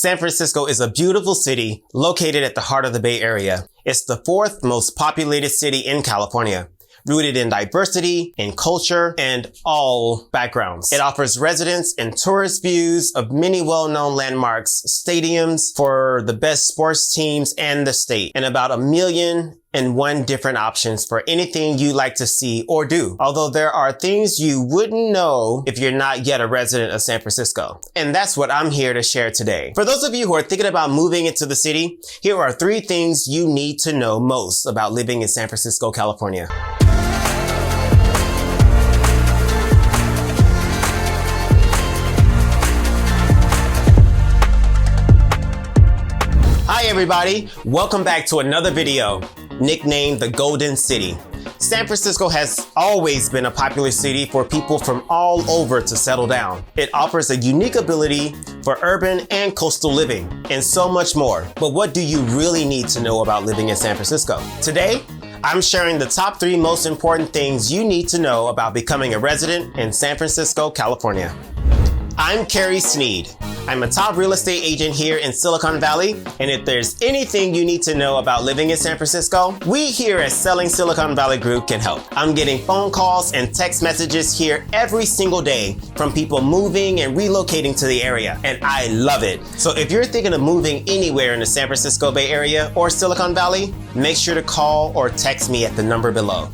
San Francisco is a beautiful city located at the heart of the Bay Area. It's the fourth most populated city in California, rooted in diversity, in culture, and all backgrounds. It offers residents and tourist views of many well-known landmarks, stadiums for the best sports teams and the state, and about 1,000,001 different options for anything you like to see or do. Although there are things you wouldn't know if you're not yet a resident of San Francisco. And that's what I'm here to share today. For those of you who are thinking about moving into the city, here are 3 things you need to know most about living in San Francisco, California. Hi everybody, welcome back to another video, nicknamed the Golden City. San Francisco has always been a popular city for people from all over to settle down. It offers a unique ability for urban and coastal living, and so much more. But what do you really need to know about living in San Francisco? Today, I'm sharing the top 3 most important things you need to know about becoming a resident in San Francisco, California. I'm Kerry Sneed. I'm a top real estate agent here in Silicon Valley, and if there's anything you need to know about living in San Francisco, we here at Selling Silicon Valley Group can help. I'm getting phone calls and text messages here every single day from people moving and relocating to the area, and I love it. So if you're thinking of moving anywhere in the San Francisco Bay Area or Silicon Valley, make sure to call or text me at the number below.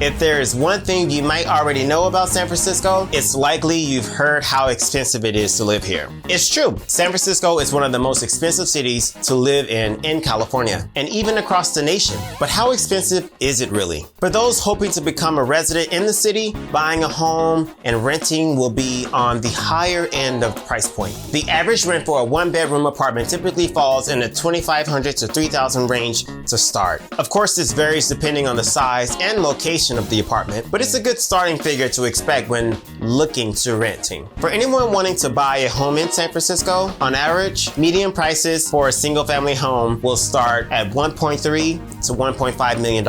If there is one thing you might already know about San Francisco, it's likely you've heard how expensive it is to live here. It's true. San Francisco is one of the most expensive cities to live in California, and even across the nation. But how expensive is it really? For those hoping to become a resident in the city, buying a home and renting will be on the higher end of the price point. The average rent for a 1-bedroom apartment typically falls in the $2,500 to $3,000 range to start. Of course, this varies depending on the size and location of the apartment, but it's a good starting figure to expect when looking to renting. For anyone wanting to buy a home in San Francisco, on average, median prices for a single family home will start at $1.3 to $1.5 million.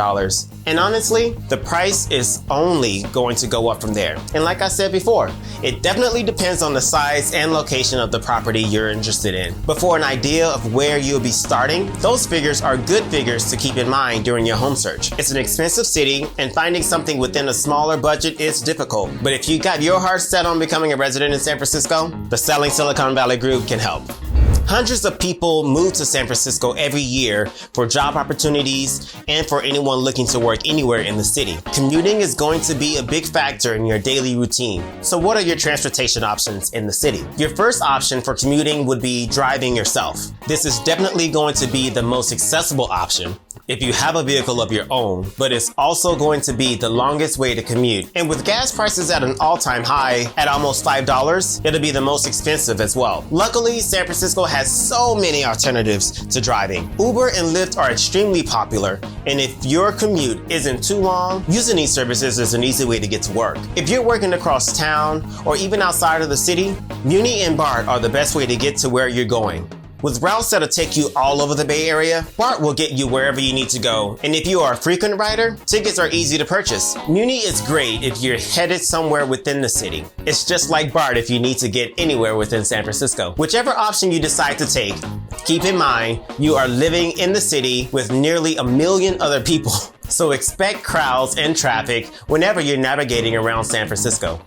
And honestly, the price is only going to go up from there. And like I said before, it definitely depends on the size and location of the property you're interested in. But for an idea of where you'll be starting, those figures are good figures to keep in mind during your home search. It's an expensive city, and finding something within a smaller budget is difficult. But if you got your heart set on becoming a resident in San Francisco, the Selling Silicon Valley Group can help. Hundreds of people move to San Francisco every year for job opportunities and for anyone looking to work anywhere in the city. Commuting is going to be a big factor in your daily routine. So what are your transportation options in the city? Your first option for commuting would be driving yourself. This is definitely going to be the most accessible option if you have a vehicle of your own, but it's also going to be the longest way to commute. And with gas prices at an all-time high at almost $5, it'll be the most expensive as well. Luckily, San Francisco has so many alternatives to driving. Uber and Lyft are extremely popular, and if your commute isn't too long, using these services is an easy way to get to work. If you're working across town or even outside of the city, Muni and BART are the best way to get to where you're going. With routes that'll take you all over the Bay Area, BART will get you wherever you need to go. And if you are a frequent rider, tickets are easy to purchase. Muni is great if you're headed somewhere within the city. It's just like BART if you need to get anywhere within San Francisco. Whichever option you decide to take, keep in mind you are living in the city with nearly 1 million other people. So expect crowds and traffic whenever you're navigating around San Francisco.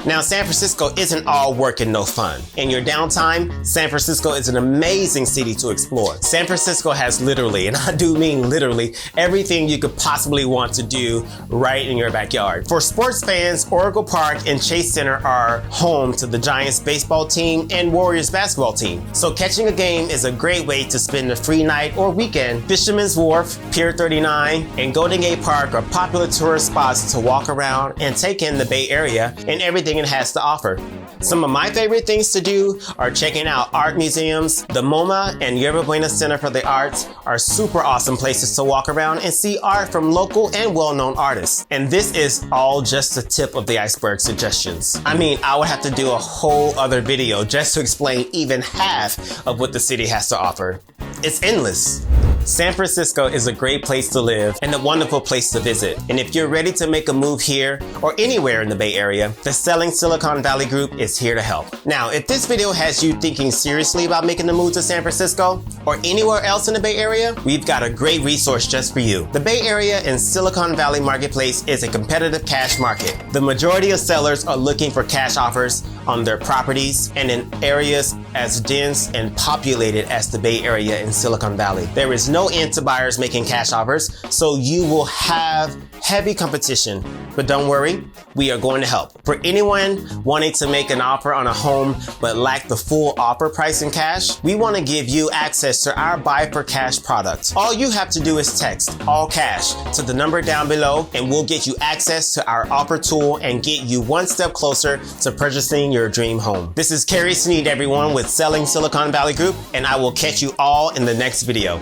Now, San Francisco isn't all work and no fun. In your downtime, San Francisco is an amazing city to explore. San Francisco has literally, and I do mean literally, everything you could possibly want to do right in your backyard. For sports fans, Oracle Park and Chase Center are home to the Giants baseball team and Warriors basketball team. So catching a game is a great way to spend a free night or weekend. Fisherman's Wharf, Pier 39, and Golden Gate Park are popular tourist spots to walk around and take in the Bay Area and everything it has to offer. Some of my favorite things to do are checking out art museums. The MoMA and Yerba Buena Center for the Arts are super awesome places to walk around and see art from local and well-known artists. And this is all just the tip of the iceberg suggestions. I mean, I would have to do a whole other video just to explain even half of what the city has to offer. It's endless. San Francisco is a great place to live and a wonderful place to visit. And if you're ready to make a move here or anywhere in the Bay Area, the Selling Silicon Valley Group is here to help. Now, if this video has you thinking seriously about making the move to San Francisco or anywhere else in the Bay Area, we've got a great resource just for you. The Bay Area and Silicon Valley marketplace is a competitive cash market. The majority of sellers are looking for cash offers on their properties and in areas as dense and populated as the Bay Area and Silicon Valley. There is no end to buyers making cash offers, so you will have heavy competition. But don't worry, we are going to help. For anyone wanting to make an offer on a home but lack the full offer price in cash, we want to give you access to our Buy for Cash product. All you have to do is text all cash to the number down below and we'll get you access to our offer tool and get you one step closer to purchasing your dream home. This is Kerry Sneed, everyone, with Selling Silicon Valley Group, and I will catch you all in the next video.